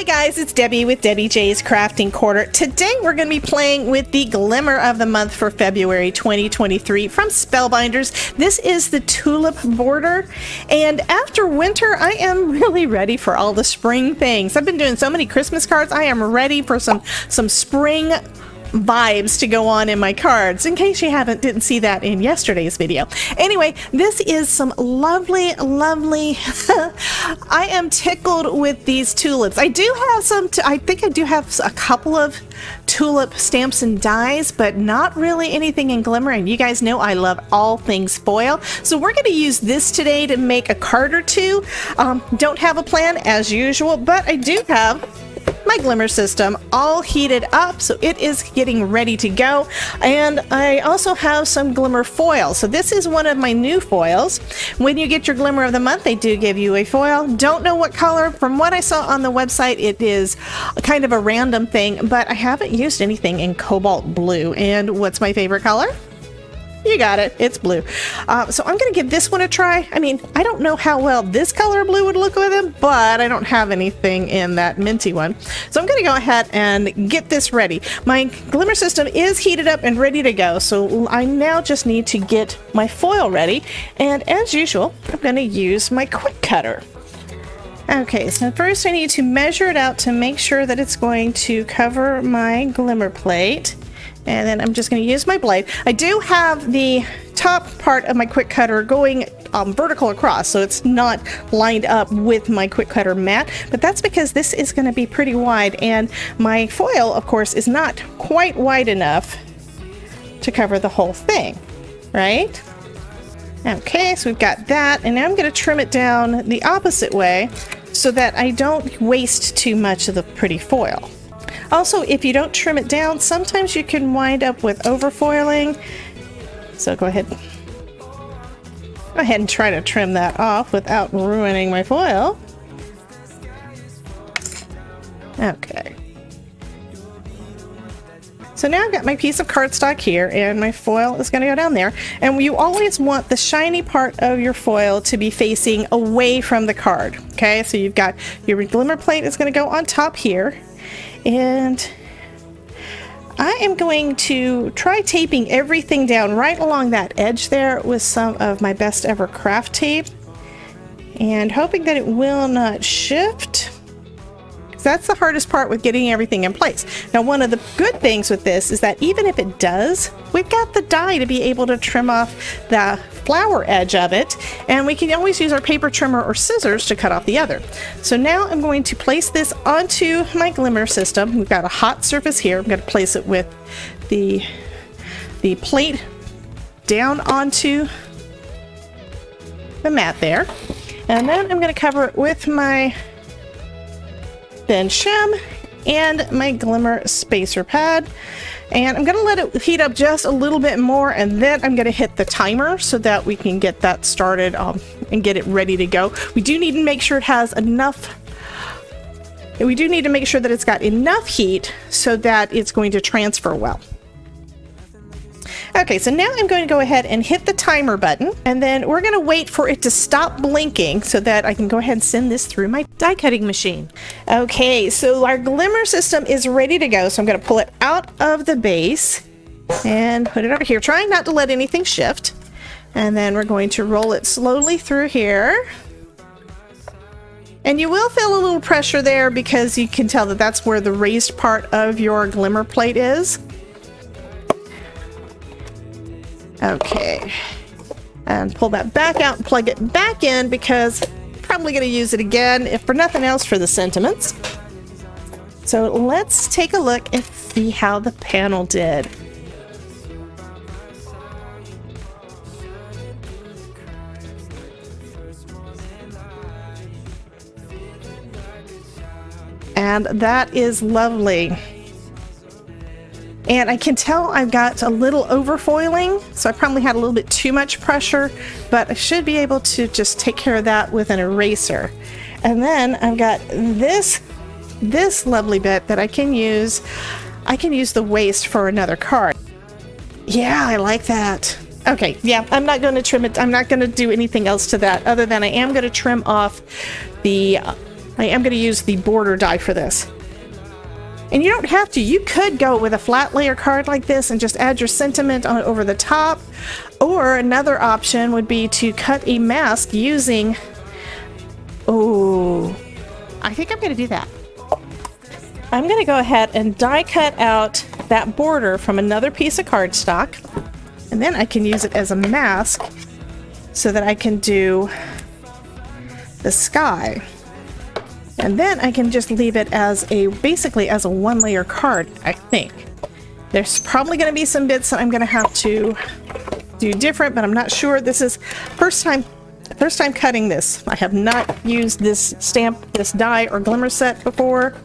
Hi guys, it's Debbie with Debbie J's Crafting Corner. Today we're going to be playing with the Glimmer of the Month for February 2023 from Spellbinders. This is the tulip border, and after winter I am really ready for all the spring things. I've been doing so many Christmas cards. I am ready for some spring vibes to go on in my cards, in case you didn't see that in yesterday's video. Anyway, this is some lovely I am tickled with these tulips. I do have some I think I do have a couple of tulip stamps and dies, but not really anything in Glimmer, and you guys know I love all things foil, so we're going to use this today to make a card or two. Don't have a plan as usual, but I do have my Glimmer system all heated up, so it is getting ready to go. And I also have some Glimmer foil. So this is one of my new foils. When you get your Glimmer of the Month, they do give you a foil. Don't know what color. From what I saw on the website, it is kind of a random thing, but I haven't used anything in cobalt blue. And what's my favorite color? You got it, it's blue. So I'm gonna give this one a try. I mean, I don't know how well this color blue would look with it, but I don't have anything in that minty one. So I'm gonna go ahead and get this ready. My Glimmer system is heated up and ready to go, so I now just need to get my foil ready. And as usual, I'm gonna use my quick cutter. Okay, so first I need to measure it out to make sure that it's going to cover my Glimmer plate. And then I'm just going to use my blade. I do have the top part of my quick cutter going vertical across, so it's not lined up with my quick cutter mat, but that's because this is going to be pretty wide, and my foil, of course, is not quite wide enough to cover the whole thing, right? Okay, so we've got that, and now I'm going to trim it down the opposite way so that I don't waste too much of the pretty foil. Also, if you don't trim it down, sometimes you can wind up with overfoiling. So go ahead and try to trim that off without ruining my foil. Okay. So now I've got my piece of cardstock here, and my foil is going to go down there. And you always want the shiny part of your foil to be facing away from the card. Okay, so you've got your Glimmer plate is going to go on top here. And I am going to try taping everything down right along that edge there with some of my best ever craft tape, and hoping that it will not shift. That's the hardest part with getting everything in place. Now, one of the good things with this is that even if it does, we've got the die to be able to trim off the flower edge of it, and we can always use our paper trimmer or scissors to cut off the other. So now I'm going to place this onto my Glimmer system. We've got a hot surface here. I'm going to place it with the plate down onto the mat there, and then I'm going to cover it with my thin shim and my Glimmer spacer pad, and I'm going to let it heat up just a little bit more, and then I'm going to hit the timer so that we can get that started and get it ready to go. We do need to make sure it has enough. We do need to make sure that it's got enough heat so that it's going to transfer well. Okay, so now I'm going to go ahead and hit the timer button, and then we're going to wait for it to stop blinking so that I can go ahead and send this through my die cutting machine. Okay, so our Glimmer system is ready to go, so I'm going to pull it out of the base and put it over here, trying not to let anything shift. And then we're going to roll it slowly through here. And you will feel a little pressure there because you can tell that that's where the raised part of your Glimmer plate is. Okay, and pull that back out and plug it back in because I'm probably going to use it again, if for nothing else, for the sentiments. So let's take a look and see how the panel did. And that is lovely. And I can tell I've got a little overfoiling, so I probably had a little bit too much pressure, but I should be able to just take care of that with an eraser. And then I've got this lovely bit that I can use. I can use the waste for another card. Yeah, I like that. Okay, yeah, I'm not going to trim it. I'm not going to do anything else to that other than I am going to trim off the I am going to use the border die for this. And you don't have to. You could go with a flat layer card like this and just add your sentiment on over the top. Or another option would be to cut a mask using... Oh, I think I'm going to do that. I'm going to go ahead and die cut out that border from another piece of cardstock. And then I can use it as a mask so that I can do the sky. And then I can just leave it as basically as a one layer card, I think. There's probably going to be some bits that I'm going to have to do different, but I'm not sure. This is first time cutting this. I have not used this stamp, this die or glimmer set before.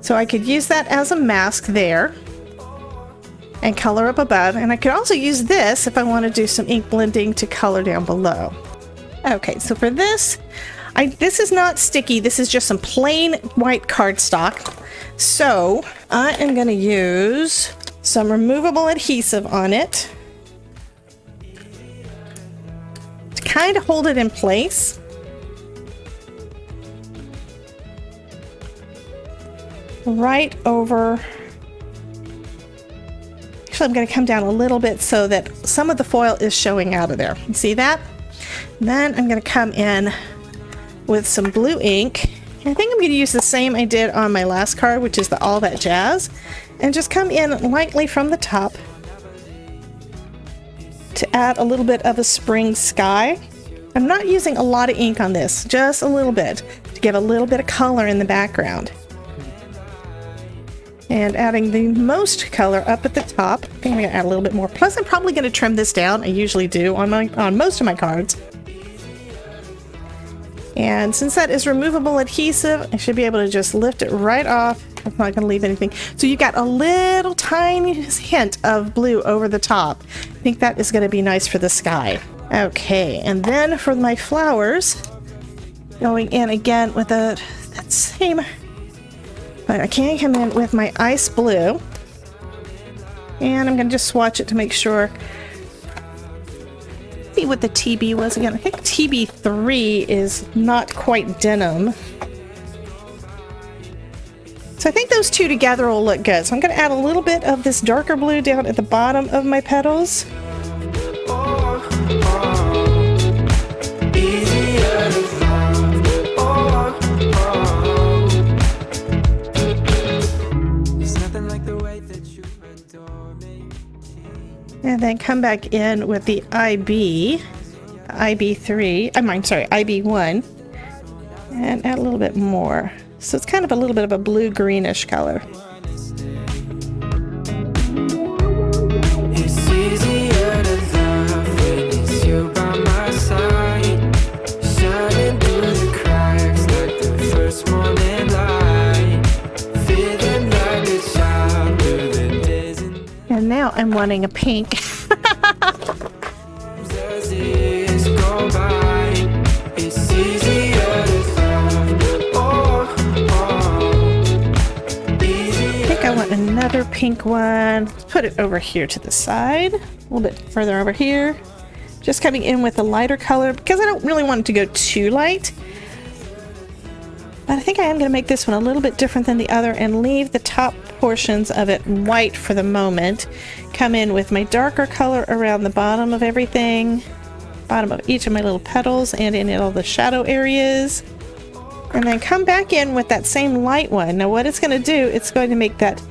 So I could use that as a mask there and color up above. And I could also use this if I want to do some ink blending to color down below. Okay, so for this, this is not sticky. This is just some plain white cardstock. So I am going to use some removable adhesive on it to kind of hold it in place. Right over. Actually, I'm going to come down a little bit so that some of the foil is showing out of there. You see that? And then I'm going to come in with some blue ink. I think I'm going to use the same I did on my last card, which is the All That Jazz, and just come in lightly from the top to add a little bit of a spring sky. I'm not using a lot of ink on this, just a little bit to give a little bit of color in the background. And adding the most color up at the top. I think I'm going to add a little bit more. Plus, I'm probably going to trim this down. I usually do on most of my cards. And since that is removable adhesive, I should be able to just lift it right off. I'm not going to leave anything. So you got a little tiny hint of blue over the top. I think that is going to be nice for the sky. Okay, and then for my flowers, going in again with that same... But I can come in with my ice blue, and I'm going to just swatch it to make sure. See what the TB was again. I think TB3 is not quite denim. So I think those two together will look good. So I'm going to add a little bit of this darker blue down at the bottom of my petals. And then come back in with the IB3, IB1, and add a little bit more. So it's kind of a little bit of a blue-greenish color. It's easier to love when it's you by my side, shining through the cracks like the first morning light, feeling like a child through the days. And now I'm wanting a pink. Another pink one. Let's put it over here to the side, a little bit further over here. Just coming in with a lighter color because I don't really want it to go too light. But I think I am going to make this one a little bit different than the other and leave the top portions of it white for the moment. Come in with my darker color around the bottom of everything, bottom of each of my little petals and in all the shadow areas. And then come back in with that same light one. Now what it's going to do, it's going to make that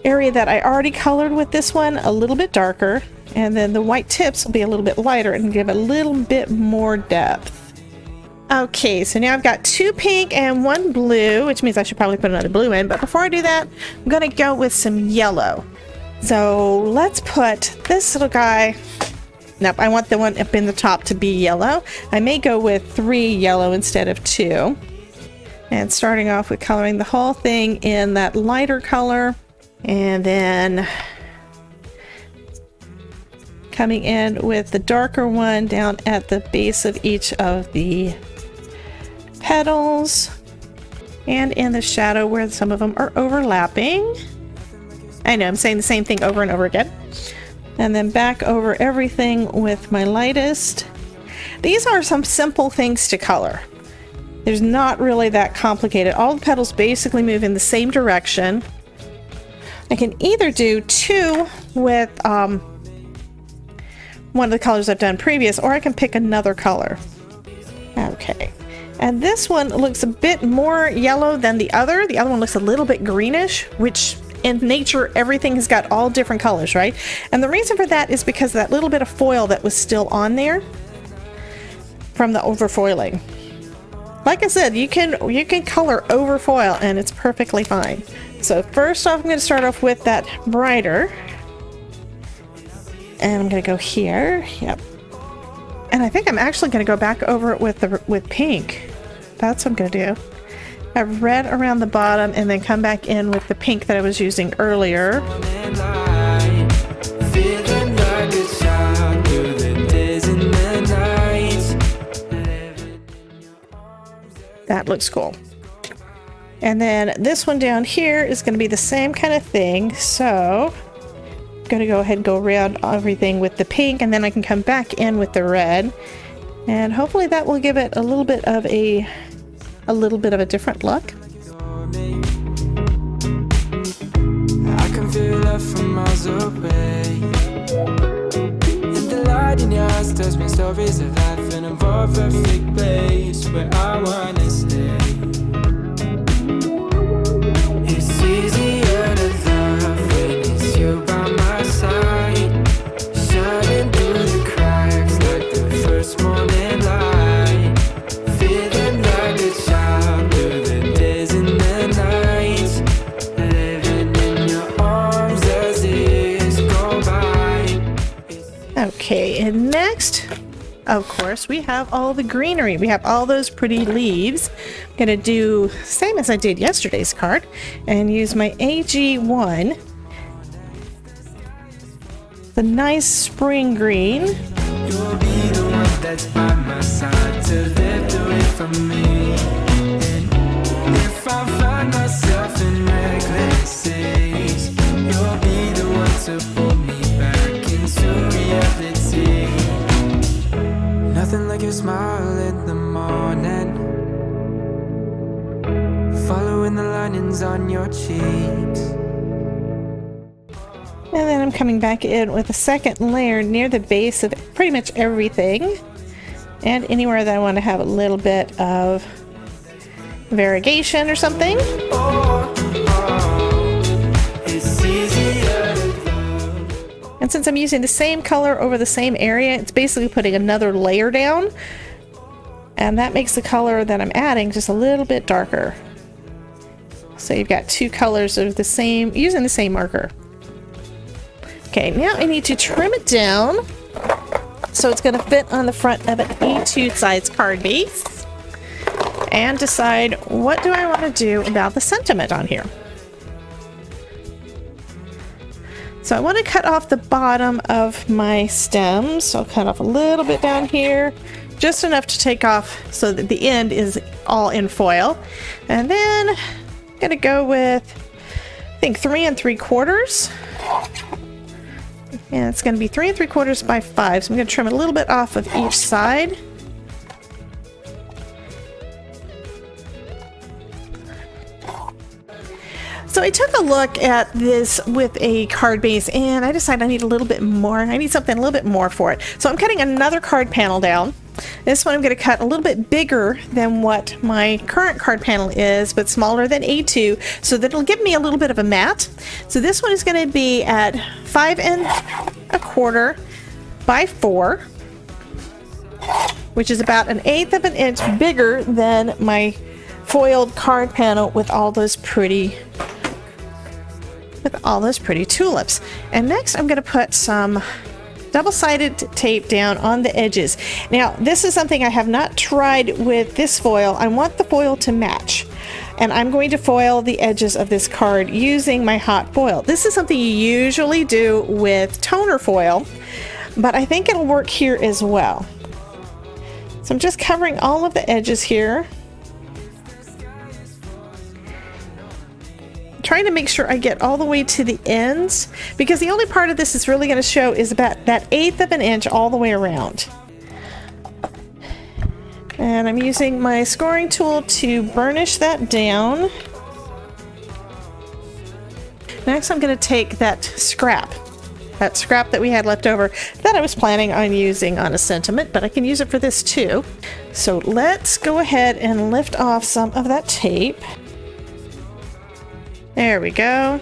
area that I already colored with this one a little bit darker, and then the white tips will be a little bit lighter and give a little bit more depth. Okay, so now I've got two pink and one blue, which means I should probably put another blue in, but before I do that, I'm going to go with some yellow. So let's put this little guy, nope, I want the one up in the top to be yellow. I may go with 3 yellow instead of 2. And starting off with coloring the whole thing in that lighter color. And then coming in with the darker one down at the base of each of the petals and in the shadow where some of them are overlapping. I know I'm saying the same thing over and over again. And then back over everything with my lightest. These are some simple things to color. There's not really that complicated. All the petals basically move in the same direction. I can either do two with one of the colors I've done previous, or I can pick another color. Okay. And this one looks a bit more yellow than the other. The other one looks a little bit greenish, which in nature, everything has got all different colors, right? And the reason for that is because of that little bit of foil that was still on there from the overfoiling. Like I said, you can color over foil and it's perfectly fine. So first off, I'm going to start off with that brighter. And I'm going to go here. Yep. And I think I'm actually going to go back over it with pink. That's what I'm going to do. Have red around the bottom and then come back in with the pink that I was using earlier. That looks cool. And then this one down here is going to be the same kind of thing. So I'm going to go ahead and go around everything with the pink, and then I can come back in with the red. And hopefully that will give it a little bit of a different look. I can feel love from miles away. And the light in your eyes tells me stories of life in a more perfect place where I wanna stay. It's easier to love when it's you by my side, shining through the cracks like the first morning light, feeling like a child through the days and the nights, living in your arms as years go by. Okay, and next, of course, we have all the greenery. We have all those pretty leaves. I'm going to do the same as I did yesterday's card and use my AG1. The nice spring green. You'll be the one that's by my side to lift away from me. And if I find myself in reckless days, you'll be the one to pull me back into reality. Nothing like your smile in the morning, following the linings on your cheeks. And then I'm coming back in with a second layer near the base of pretty much everything. And anywhere that I want to have a little bit of variegation or something. And since I'm using the same color over the same area, it's basically putting another layer down. And that makes the color that I'm adding just a little bit darker. So you've got two colors of the same, using the same marker. Okay, now I need to trim it down so it's going to fit on the front of an A2 size card base, and decide what do I want to do about the sentiment on here. So I want to cut off the bottom of my stems, so I'll cut off a little bit down here, just enough to take off so that the end is all in foil. And then I'm going to go with, I think, 3 3/4. And it's going to be 3 3/4 by 5, so I'm going to trim a little bit off of each side. So I took a look at this with a card base, and I decided I need a little bit more. I need something a little bit more for it. So I'm cutting another card panel down. This one I'm going to cut a little bit bigger than what my current card panel is, but smaller than A2, so that it'll give me a little bit of a mat. So this one is going to be at 5 1/4 by 4, which is about 1/8 of an inch bigger than my foiled card panel with all those pretty tulips. And next I'm going to put some double-sided tape down on the edges. Now, this is something I have not tried with this foil. I want the foil to match, and I'm going to foil the edges of this card using my hot foil. This is something you usually do with toner foil, but I think it'll work here as well. So I'm just covering all of the edges here, trying to make sure I get all the way to the ends, because the only part of this is really going to show is about that 1/8 of an inch all the way around. And I'm using my scoring tool to burnish that down. Next, I'm going to take that scrap that we had left over that I was planning on using on a sentiment, but I can use it for this too. So let's go ahead and lift off some of that tape. There we go.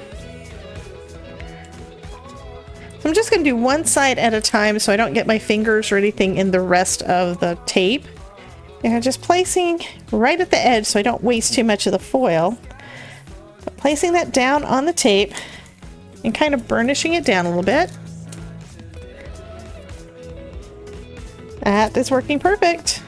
I'm just going to do one side at a time so I don't get my fingers or anything in the rest of the tape. And just placing right at the edge so I don't waste too much of the foil. But placing that down on the tape and kind of burnishing it down a little bit. That is working perfect.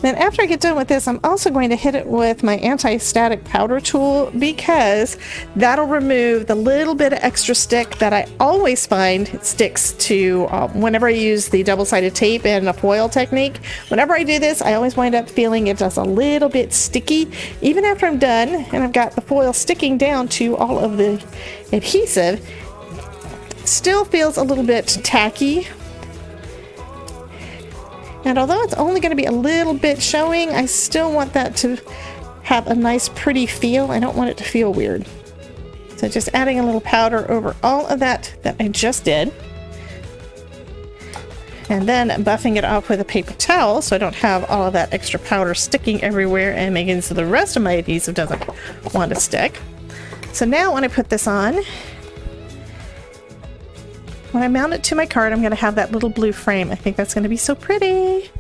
Then after I get done with this, I'm also going to hit it with my anti-static powder tool because that'll remove the little bit of extra stick that I always find sticks to whenever I use the double-sided tape and a foil technique. Whenever I do this, I always wind up feeling it just a little bit sticky. Even after I'm done and I've got the foil sticking down to all of the adhesive, it still feels a little bit tacky. And although it's only going to be a little bit showing, I still want that to have a nice pretty feel. I don't want it to feel weird. So just adding a little powder over all of that I just did. And then buffing it off with a paper towel so I don't have all of that extra powder sticking everywhere and making so the rest of my adhesive doesn't want to stick. So now when I put this on, when I mount it to my card, I'm going to have that little blue frame. I think that's going to be so pretty.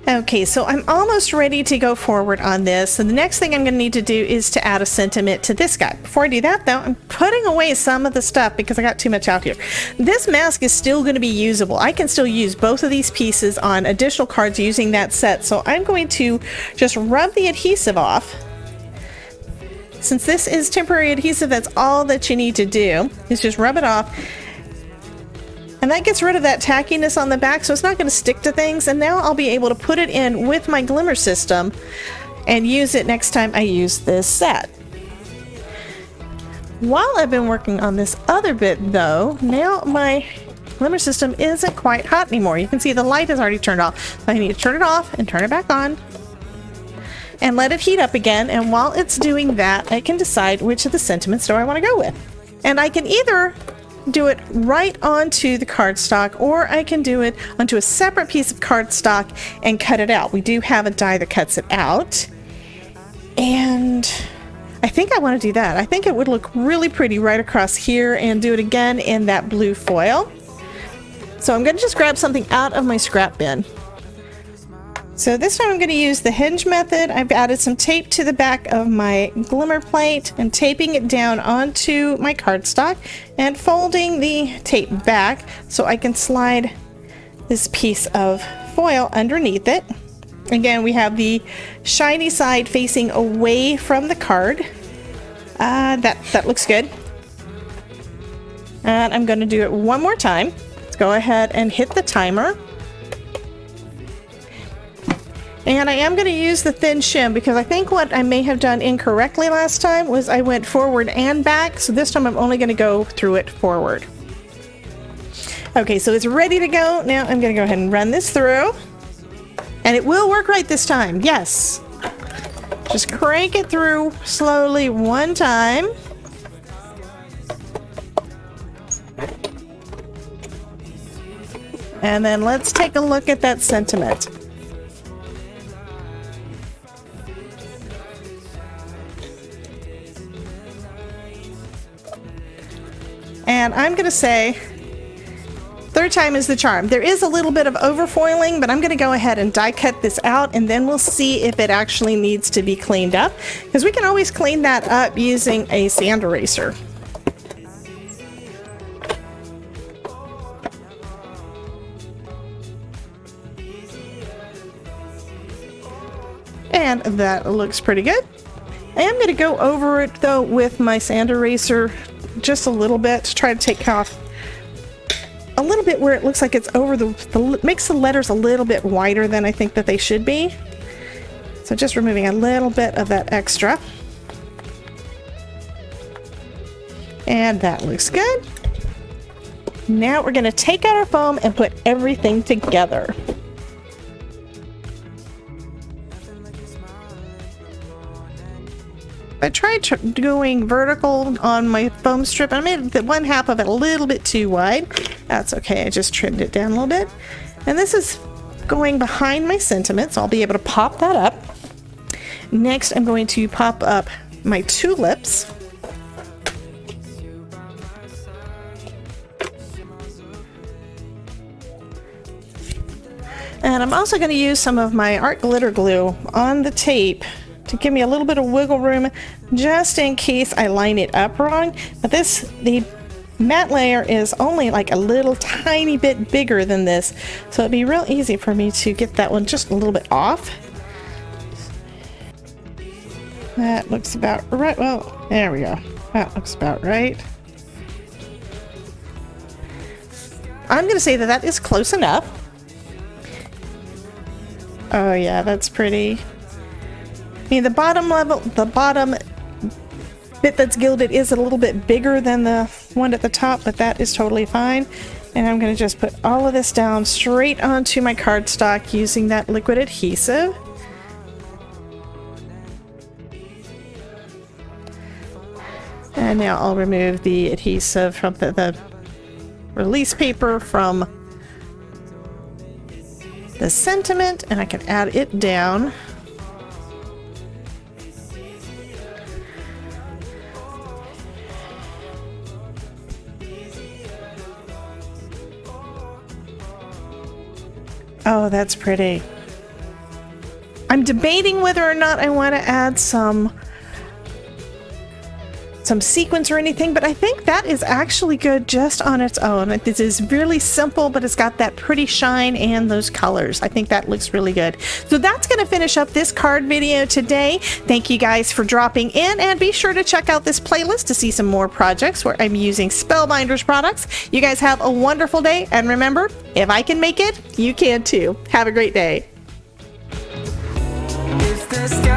Okay, so I'm almost ready to go forward on this. So the next thing I'm going to need to do is to add a sentiment to this guy. Before I do that though, I'm putting away some of the stuff because I got too much out here. This mask is still going to be usable. I can still use both of these pieces on additional cards using that set. So I'm going to just rub the adhesive off. Since this is temporary adhesive, that's all that you need to do is just rub it off. And that gets rid of that tackiness on the back, so it's not going to stick to things. And now I'll be able to put it in with my Glimmer system and use it next time I use this set. While I've been working on this other bit though, now my Glimmer system isn't quite hot anymore. You can see the light is already turned off. So I need to turn it off and turn it back on. And let it heat up again, and while it's doing that, I can decide which of the sentiments do I want to go with. And I can either do it right onto the cardstock, or I can do it onto a separate piece of cardstock and cut it out. We do have a die that cuts it out, and I think I want to do that. I think it would look really pretty right across here and do it again in that blue foil. So I'm going to just grab something out of my scrap bin. So this time I'm going to use the hinge method. I've added some tape to the back of my Glimmer plate and taping it down onto my cardstock and folding the tape back so I can slide this piece of foil underneath it. Again, we have the shiny side facing away from the card. That looks good. And I'm going to do it one more time. Let's go ahead and hit the timer. And I am going to use the thin shim because I think what I may have done incorrectly last time was I went forward and back. So this time I'm only going to go through it forward. Okay, so it's ready to go. Now I'm going to go ahead and run this through. And it will work right this time. Yes. Just crank it through slowly one time. And then let's take a look at that sentiment. And I'm going to say third time is the charm. There is a little bit of overfoiling, but I'm going to go ahead and die cut this out, and then we'll see if it actually needs to be cleaned up, because we can always clean that up using a sand eraser. And that looks pretty good. I am going to go over it though with my sand eraser just a little bit to try to take off a little bit where it looks like it's over makes the letters a little bit wider than I think that they should be. So just removing a little bit of that extra. And that looks good. Now we're going to take out our foam and put everything together. I tried going vertical on my foam strip. I made the one half of it a little bit too wide. That's okay. I just trimmed it down a little bit. And this is going behind my sentiment, so I'll be able to pop that up. Next, I'm going to pop up my tulips. And I'm also going to use some of my art glitter glue on the tape to give me a little bit of wiggle room just in case I line it up wrong. But the matte layer is only like a little tiny bit bigger than this, so it'd be real easy for me to get that one just a little bit off. That looks about right. Well, there we go. That looks about right. I'm going to say that that is close enough. Oh yeah, that's pretty. I mean, the bottom bit that's gilded is a little bit bigger than the one at the top, but that is totally fine. And I'm going to just put all of this down straight onto my cardstock using that liquid adhesive. And now I'll remove the adhesive from the release paper from the sentiment, and I can add it down. Oh, that's pretty. I'm debating whether or not I want to add some sequins or anything, but I think that is actually good just on its own. This is really simple, but it's got that pretty shine and those colors. I think that looks really good. So that's going to finish up this card video today. Thank you guys for dropping in, and be sure to check out this playlist to see some more projects where I'm using Spellbinders products. You guys have a wonderful day, and remember, if I can make it, you can too. Have a great day. If the sky